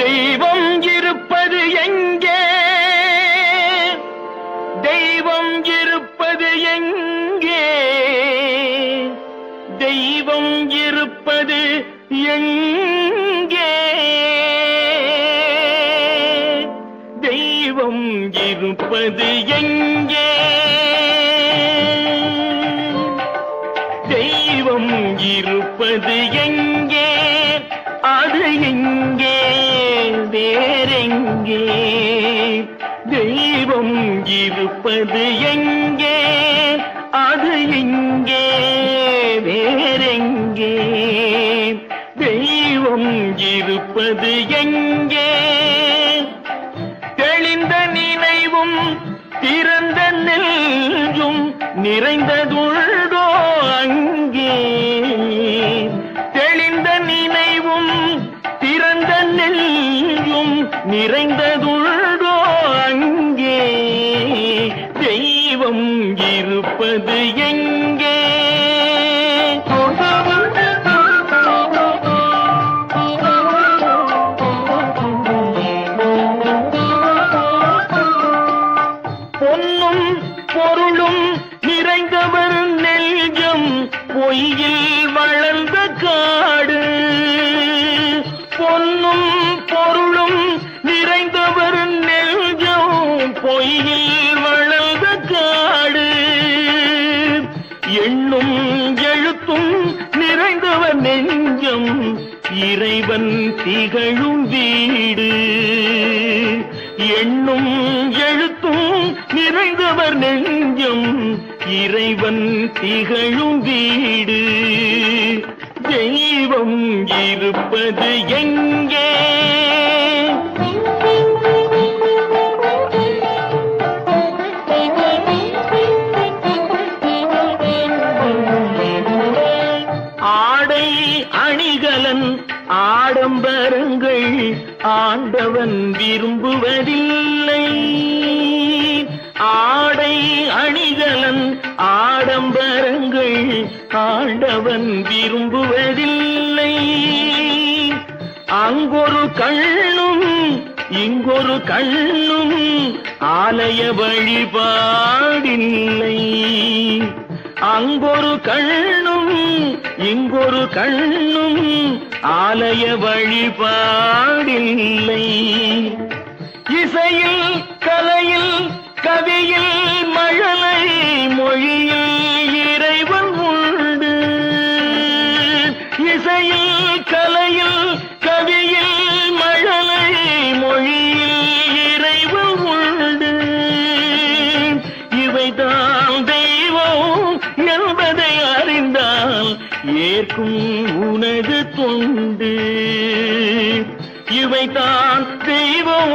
தெய்வம் இருப்பது எங்கே? தெய்வம் இருப்பது எங்கே? தெய்வம் இருப்பது எங்கே? தெய்வம் இருப்பது எங்கே? தெய்வம் இருப்பது எங்கே? அது எங்கே? வேறெங்கே? தெய்வம் இருப்பது எங்கே? அது எங்கே? வேறெங்கே? தெய்வம் இருப்பது எங்கே? தெளிந்த நினைவும் திறந்த நெஞ்சும் நிறைந்ததுள்ளோ அங்கே? தெளிந்த நினைவும் திறந்த நெஞ்சும் நிறைந்ததுள்ளோ அங்கே? தெய்வம் இருப்பது எங்கே? பொன்னும் பொருளும் நிறைந்தவர் நெஞ்சம் பொய்யில் வளர்ந்த காடு. பொன்னும் பொருளும் நிறைந்தவர் நெஞ்சம் பொய்யில் வளர்ந்த காடு. எண்ணும் எழுத்தும் நிறைந்தவர் நெஞ்சம் இறைவன் திகழும் வீடு. எண்ணும் எழுத்தும் நிறைந்தவர் நெஞ்சம் இறைவன் திகழும் வீடு. தெய்வம் இருப்பது எங்கே? ஆடை அணிகலன் ஆடம்பரங்கள் ஆண்டவன் விரும்புவதில்லை. ஆடை அணிகலன் ஆடம்பரங்கள் ஆண்டவன் விரும்புவதில்லை. அங்கொரு கண்ணும் இங்கொரு கண்ணும் ஆலய வழிபாடில்லை. அங்கொரு கண்ணும் இங்கொரு கண்ணும் ஆலய வழிபாடில்லை. இசையில் கலையில் கவியில் மழலை மொழியில் இறைவன் உண்டு. இசையில் கலையில் கவியில் மழலை மொழியில் இறைவன் உண்டு. இவைதான் தெய்வம் என்பதை அறிந்தால் ஏற்கும் உனது தொண்டு. இவைதான் தெய்வம்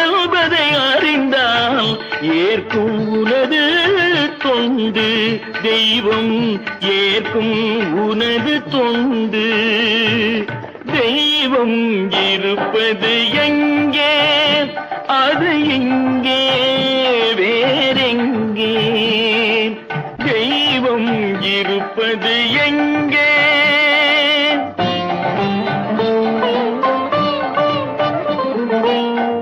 என்பதை அறிந்தால் ஏற்கும் உனது தொண்டு. தெய்வம் ஏற்கும் உனது தொண்டு. தெய்வம் இருப்பது எங்கே? அது எங்கே? வேறெங்கே? தெய்வம் இருப்பது எங்கே?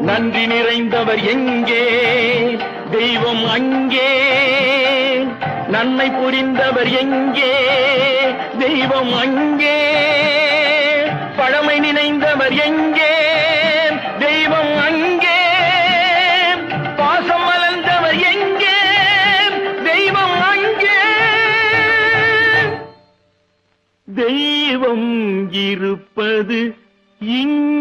நன்றி நிறைந்தவர் எங்கே? தெய்வம் அங்கே. நன்மை புரிந்தவர் எங்கே? தெய்வம் அங்கே. பழமை நினைந்தவர் எங்கே? தெய்வம் அங்கே. பாசம் மலர்ந்தவர் எங்கே? தெய்வம் அங்கே. தெய்வம் இருப்பது இங்கே.